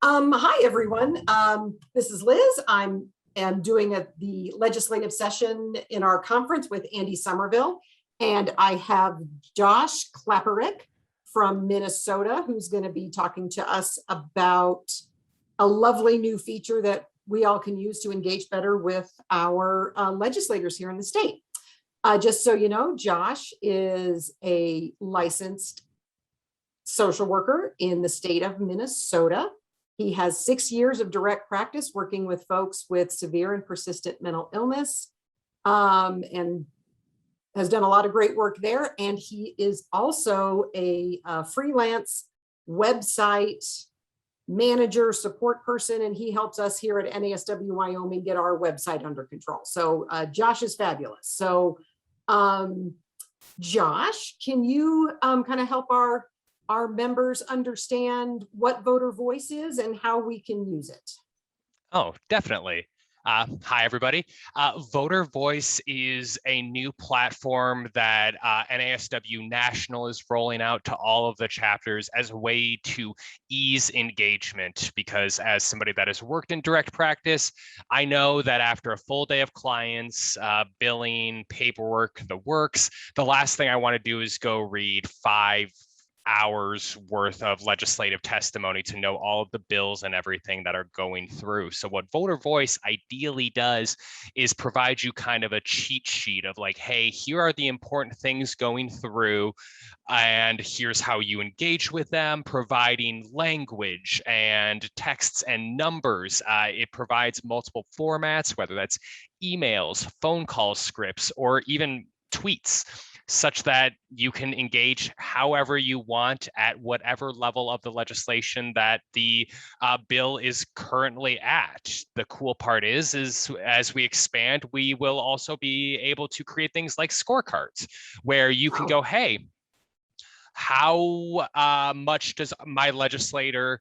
Hi, everyone. This is Liz. I'm doing the legislative session in our conference with Andy Somerville, and I have Josh Klapperick from Minnesota, who's going to be talking to us about a lovely new feature that we all can use to engage better with our legislators here in the state. Just so you know, Josh is a licensed social worker in the state of Minnesota. He has 6 years of direct practice working with folks with severe and persistent mental illness, and has done a lot of great work there. And he is also a freelance website manager, support person, and he helps us here at NASW Wyoming get our website under control. So Josh is fabulous. So Josh, can you kind of help our members understand what voter voice is and how we can use it? Oh, definitely. Hi, everybody. Voter Voice is a new platform that NASW National is rolling out to all of the chapters as a way to ease engagement. Because as somebody that has worked in direct practice, I know that after a full day of clients, billing, paperwork, the works, the last thing I want to do is go read 5 hours worth of legislative testimony to know all of the bills and everything that are going through. So what Voter Voice ideally does is provide you kind of a cheat sheet of like, hey, here are the important things going through, and here's how you engage with them, providing language and texts and numbers. It provides multiple formats, whether that's emails, phone call scripts, or even tweets, such that you can engage however you want at whatever level of the legislation that the bill is currently at. The cool part is as we expand, we will also be able to create things like scorecards where you can go, hey, how much does my legislator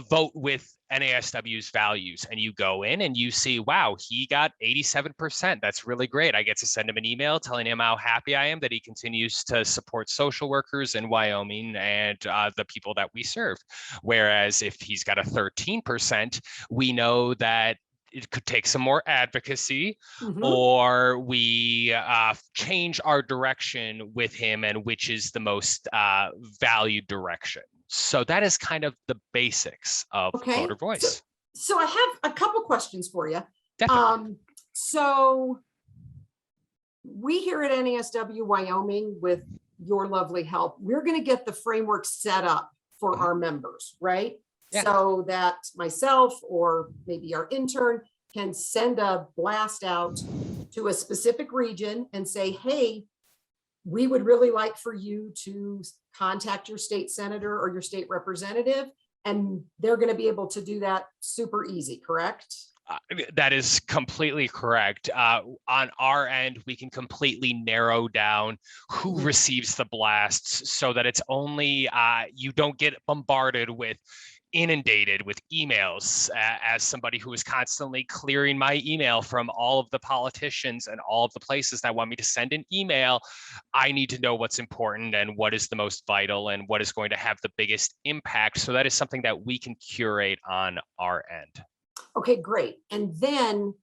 vote with NASW's values? And you go in and you see, wow, he got 87%. That's really great. I get to send him an email telling him how happy I am that he continues to support social workers in Wyoming and the people that we serve. Whereas if he's got a 13%, we know that it could take some more advocacy, or we change our direction with him and which is the most valued direction. So that is kind of the basics of Voter Voice. So I have a couple questions for you. Definitely. So we here at NASW Wyoming, with your lovely help, we're going to get the framework set up for our members, right? Yeah. So that myself or maybe our intern can send a blast out to a specific region and say, hey, we would really like for you to contact your state senator or your state representative, and they're going to be able to do that super easy, correct? That is completely correct. On our end, we can completely narrow down who receives the blasts so that it's only, you don't get bombarded with inundated with emails. As somebody who is constantly clearing my email from all of the politicians and all of the places that want me to send an email, I need to know what's important and what is the most vital and what is going to have the biggest impact. So that is something that we can curate on our end. Okay, great. And then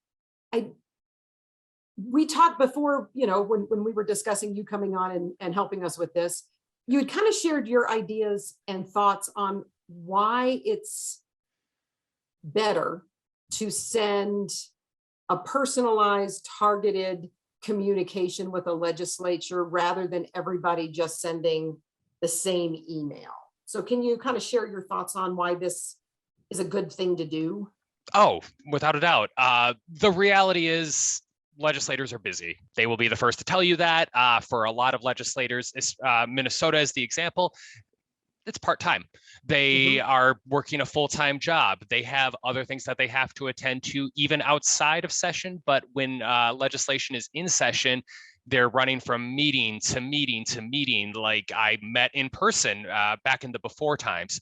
we talked before, you know, when we were discussing you coming on and helping us with this, you had kind of shared your ideas and thoughts on why it's better to send a personalized, targeted communication with a legislature rather than everybody just sending the same email. So can you kind of share your thoughts on why this is a good thing to do? Oh, without a doubt. The reality is legislators are busy. They will be the first to tell you that. For a lot of legislators, Minnesota is the example. It's part-time. They are working a full-time job. They have other things that they have to attend to even outside of session. But when legislation is in session, they're running from meeting to meeting to meeting. Like I met in person back in the before times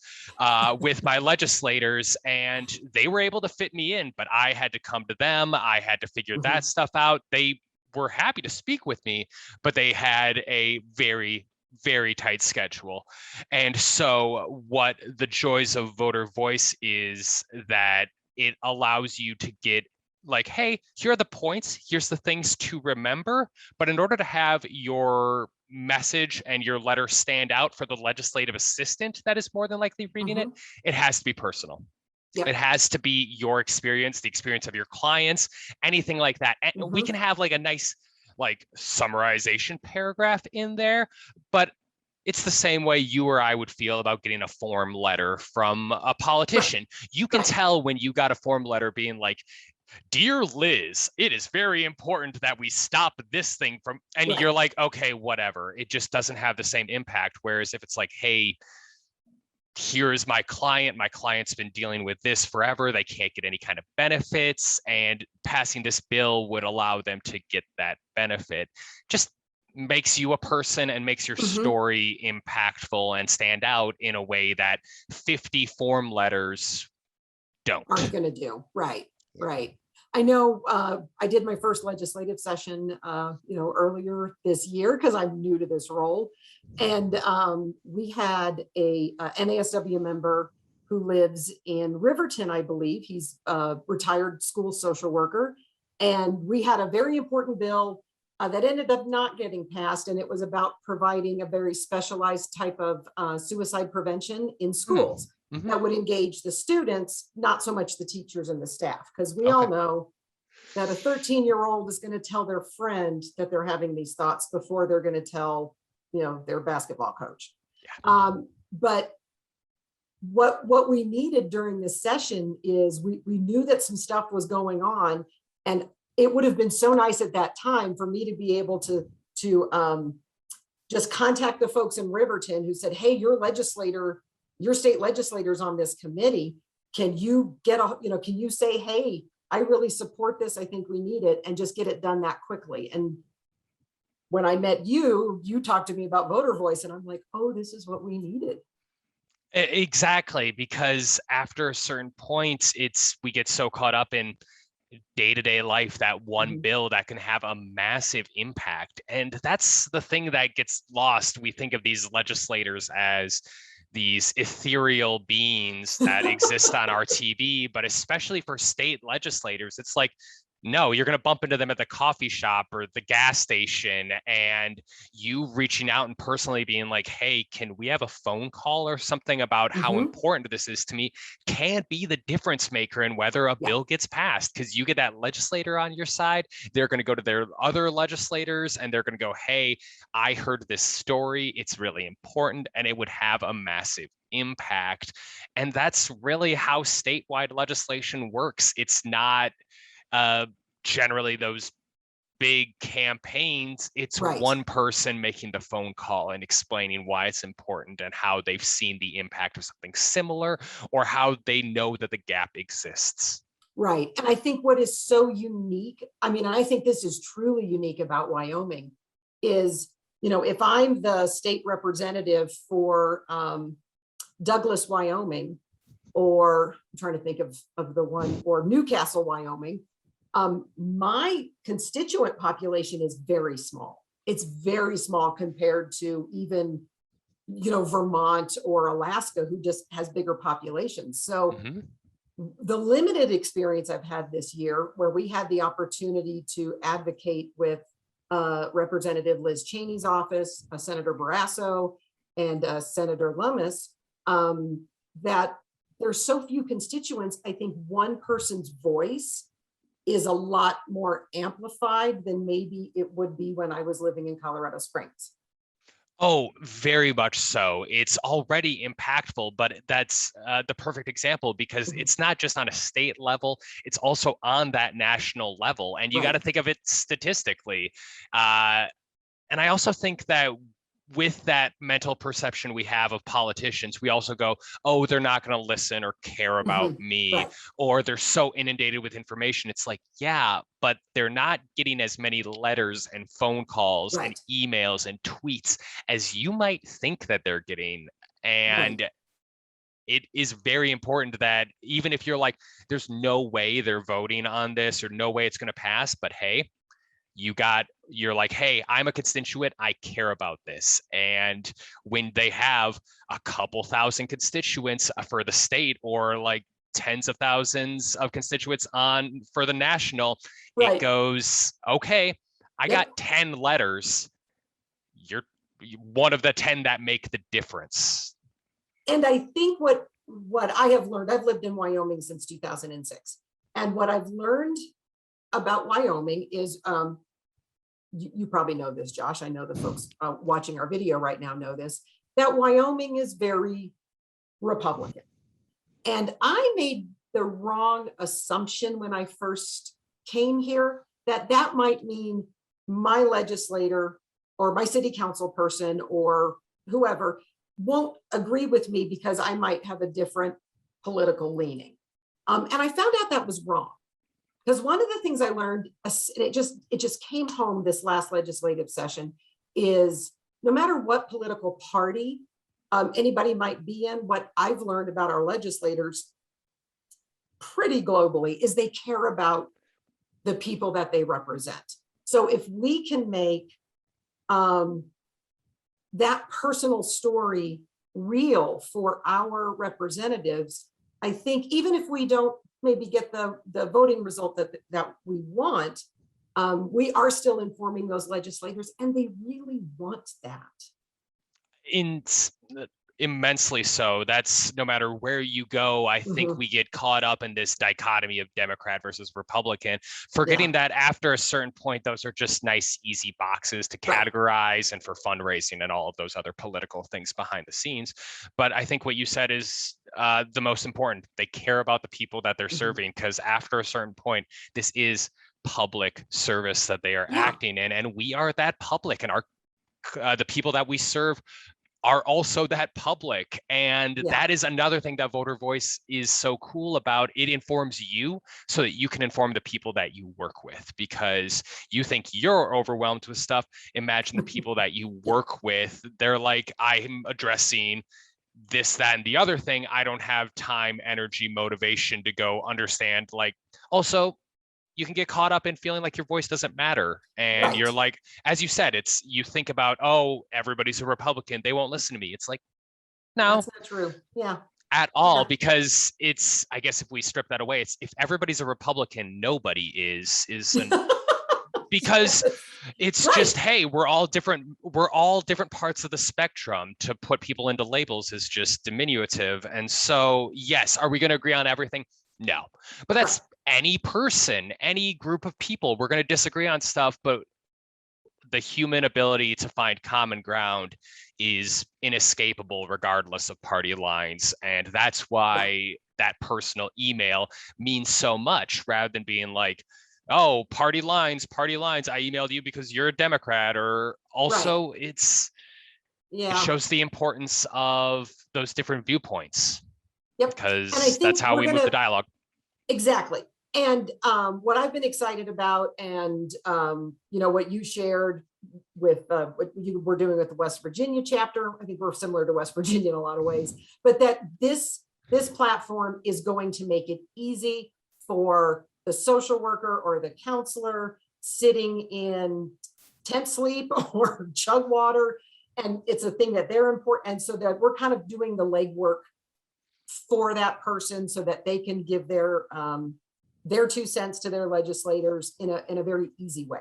with my legislators, and they were able to fit me in, but I had to come to them. I had to figure that stuff out. They were happy to speak with me, but they had a very very tight schedule. And so what the joys of voter voice is that it allows you to get like, hey, here are the points, here's the things to remember. But in order to have your message and your letter stand out for the legislative assistant that is more than likely reading it, it has to be personal. Yep. It has to be your experience, the experience of your clients, anything like that. And we can have like a nice like summarization paragraph in there, but it's the same way you or I would feel about getting a form letter from a politician. Right. You can tell when you got a form letter being like, "Dear Liz, it is very important that we stop this thing from," and you're like, okay, whatever. It just doesn't have the same impact. Whereas if it's like, hey, here is my client. My client's been dealing with this forever. They can't get any kind of benefits, and passing this bill would allow them to get that benefit. Just makes you a person and makes your story impactful and stand out in a way that 50 form letters aren't going to do. Right. I know I did my first legislative session, earlier this year because I'm new to this role. And we had a NASW member who lives in Riverton, I believe. He's a retired school social worker. And we had a very important bill that ended up not getting passed. And it was about providing a very specialized type of suicide prevention in schools. That would engage the students, not so much the teachers and the staff, because we all know that a 13-year-old is going to tell their friend that they're having these thoughts before they're going to tell, their basketball coach. But what we needed during this session is we knew that some stuff was going on, and it would have been so nice at that time for me to be able to just contact the folks in Riverton who said, hey, your state legislators on this committee, can you say, hey, I really support this, I think we need it, and just get it done that quickly. And when I met you talked to me about voter voice, and I'm like, oh, this is what we needed. Exactly, because after a certain point, we get so caught up in day-to-day life that one bill that can have a massive impact. And that's the thing that gets lost. We think of these legislators as these ethereal beings that exist on our TV, but especially for state legislators, it's like, no, you're going to bump into them at the coffee shop or the gas station, and you reaching out and personally being like, hey, can we have a phone call or something about how important this is to me, can be the difference maker in whether a bill gets passed. Because you get that legislator on your side, they're going to go to their other legislators and they're going to go, hey, I heard this story, it's really important, and it would have a massive impact. And that's really how statewide legislation works. It's not generally those big campaigns. It's one person making the phone call and explaining why it's important and how they've seen the impact of something similar, or how they know that the gap exists. Right. And I think what is so unique, I think this is truly unique about Wyoming, is, if I'm the state representative for Douglas, Wyoming, or I'm trying to think of the one, or Newcastle, Wyoming, my constituent population is very small. It's very small compared to even, Vermont or Alaska, who just has bigger populations. So the limited experience I've had this year, where we had the opportunity to advocate with Representative Liz Cheney's office, Senator Barrasso, and Senator Lummis, that there's so few constituents. I think one person's voice is a lot more amplified than maybe it would be when I was living in Colorado Springs. Oh, very much so. It's already impactful, but that's the perfect example, because it's not just on a state level, it's also on that national level. And you got to think of it statistically. And I also think that with that mental perception we have of politicians, we also go, oh, they're not going to listen or care about me, or they're so inundated with information. It's like, yeah, but they're not getting as many letters and phone calls and emails and tweets as you might think that they're getting. And it is very important that even if you're like, there's no way they're voting on this or no way it's going to pass, but hey, you're like, hey, I'm a constituent, I care about this. And when they have a couple thousand constituents for the state, or like tens of thousands of constituents on for the national, it Right. goes, okay, I got 10 letters. You're one of the 10 that make the difference. And I think what I have learned, I've lived in Wyoming since 2006. And what I've learned about Wyoming is, you probably know this, Josh. I know the folks watching our video right now know this, that Wyoming is very Republican. And I made the wrong assumption when I first came here, that that might mean my legislator or my city council person or whoever won't agree with me because I might have a different political leaning. And I found out that was wrong. Because one of the things I learned, and it just came home this last legislative session, is no matter what political party anybody might be in, what I've learned about our legislators pretty globally is they care about the people that they represent. So if we can make that personal story real for our representatives, I think even if we don't maybe get the voting result that we want, we are still informing those legislators, and they really want that. Immensely so. That's no matter where you go. I think we get caught up in this dichotomy of Democrat versus Republican, forgetting that after a certain point, those are just nice, easy boxes to categorize and for fundraising and all of those other political things behind the scenes. But I think what you said is the most important. They care about the people that they're serving, because after a certain point, this is public service that they are acting in, and we are that public, and our the people that we serve are also that public. And that is another thing that Voter Voice is so cool about. It informs you so that you can inform the people that you work with, because you think you're overwhelmed with stuff. Imagine the people that you work with. They're like, I'm addressing this, that, and the other thing. I don't have time, energy, motivation to go understand. Like, also, you can get caught up in feeling like your voice doesn't matter. And you're like, as you said, you think about, oh, everybody's a Republican, they won't listen to me. It's like, no, that's not true. At all, because it's, I guess if we strip that away, it's if everybody's a Republican, nobody is because it's just, hey, we're all different parts of the spectrum. To put people into labels is just diminutive. And so, yes, are we going to agree on everything? No, but that's any person, any group of people. We're going to disagree on stuff, but the human ability to find common ground is inescapable regardless of party lines. And that's why that personal email means so much, rather than being like, oh, party lines, I emailed you because you're a Democrat. Or also it shows the importance of those different viewpoints. Because that's how we move the dialogue. Exactly. And what I've been excited about, and what you shared with what you were doing with the West Virginia chapter, I think we're similar to West Virginia in a lot of ways, but that this platform is going to make it easy for the social worker or the counselor sitting in tent sleep or chug water, and it's a thing that they're important, and so that we're kind of doing the legwork for that person so that they can give their 2 cents to their legislators in a very easy way.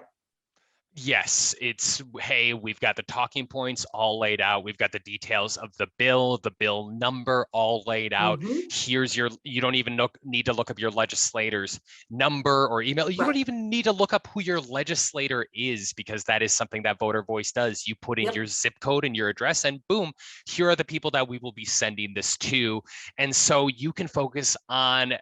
Yes, it's, hey, we've got the talking points all laid out. We've got the details of the bill number all laid out. Here's you don't even need to look up your legislator's number or email. You don't even need to look up who your legislator is, because that is something that Voter Voice does. You put in your zip code and your address, and boom, here are the people that we will be sending this to. And so you can focus on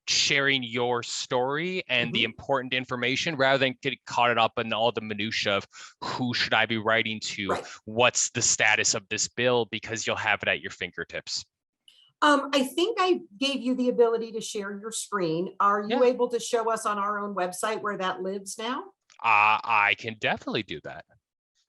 sharing your story and the important information, rather than get caught up in all the minutia of who should I be writing to, what's the status of this bill, because you'll have it at your fingertips. I think I gave you the ability to share your screen. Are you able to show us on our own website where that lives now? I can definitely do that.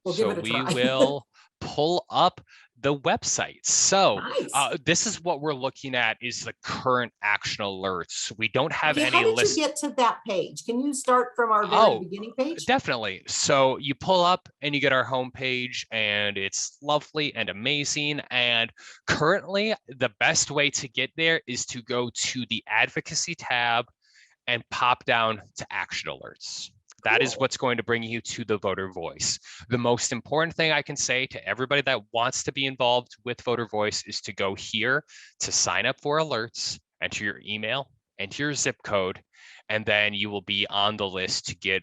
We'll give it a try. We will pull up the website. So Nice. this is what we're looking at is the current action alerts. We don't have Okay, how any did you list. get to that page? Can you start from our very Oh, beginning page? definitely. So you pull up and you get our homepage, and it's lovely and amazing. And currently, the best way to get there is to go to the advocacy tab and pop down to action alerts. That is Cool. what's going to bring you to the voter voice. The most important thing I can say to everybody that wants to be involved with voter voice is to go here to sign up for alerts, enter your email, enter your zip code, and then you will be on the list to get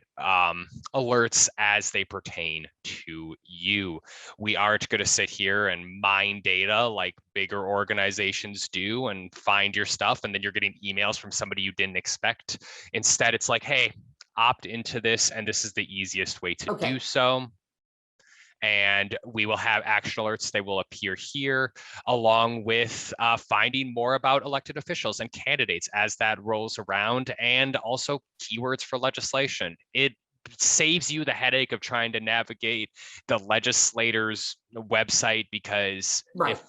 alerts as they pertain to you. We aren't going to sit here and mine data like bigger organizations do and find your stuff, and then you're getting emails from somebody you didn't expect. Instead, it's like, hey, opt into this, and this is the easiest way to do so. And we will have action alerts. They will appear here, along with finding more about elected officials and candidates as that rolls around, and also keywords for legislation. It saves you the headache of trying to navigate the legislator's website, because if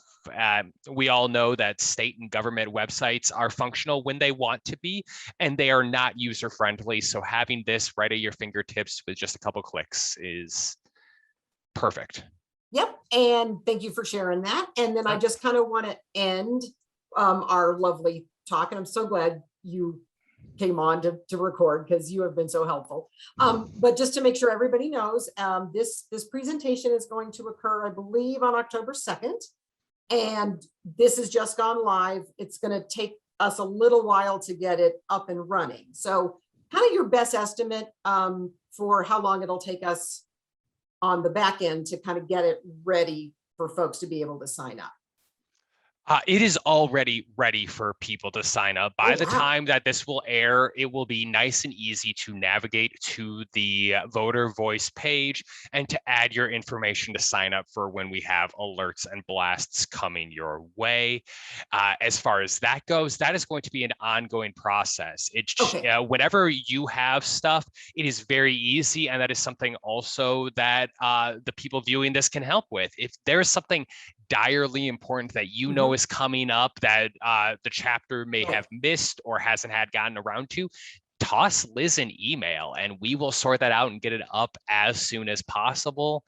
we all know that state and government websites are functional when they want to be, and they are not user friendly. So having this right at your fingertips with just a couple clicks is perfect. Yep. And thank you for sharing that. And then I just kind of want to end our lovely talk. And I'm so glad you came on to record, because you have been so helpful. But just to make sure everybody knows, this presentation is going to occur, I believe, on October 2nd. And this has just gone live. It's going to take us a little while to get it up and running. So kind of your best estimate for how long it'll take us on the back end to kind of get it ready for folks to be able to sign up. It is already ready for people to sign up. By the time that this will air, it will be nice and easy to navigate to the voter voice page and to add your information to sign up for when we have alerts and blasts coming your way. As far as that goes, that is going to be an ongoing process. It's whenever you have stuff, it is very easy. And that is something also that the people viewing this can help with. If there's something direly important that you know is coming up that the chapter may have missed or hasn't had gotten around to, toss Liz an email and we will sort that out and get it up as soon as possible.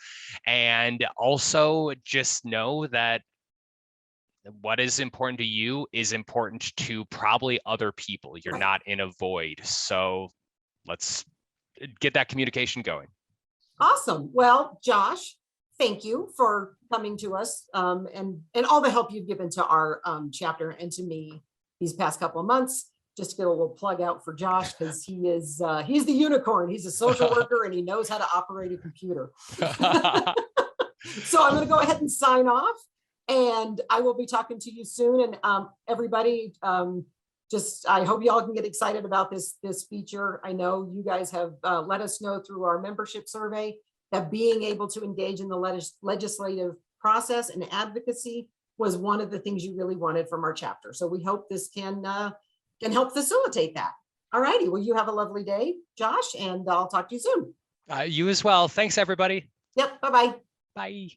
And also just know that what is important to you is important to probably other people. You're not in a void. So let's get that communication going. Awesome. Well, Josh, thank you for coming to us and all the help you've given to our chapter and to me these past couple of months. Just to get a little plug out for Josh, because he's the unicorn. He's a social worker and he knows how to operate a computer. So I'm going to go ahead and sign off, and I will be talking to you soon. And everybody, I hope you all can get excited about this feature. I know you guys have let us know through our membership survey that being able to engage in the legislative process and advocacy was one of the things you really wanted from our chapter. So we hope this can help facilitate that. All righty. Well, you have a lovely day, Josh, and I'll talk to you soon. You as well. Thanks, everybody. Yep. Bye-bye. Bye.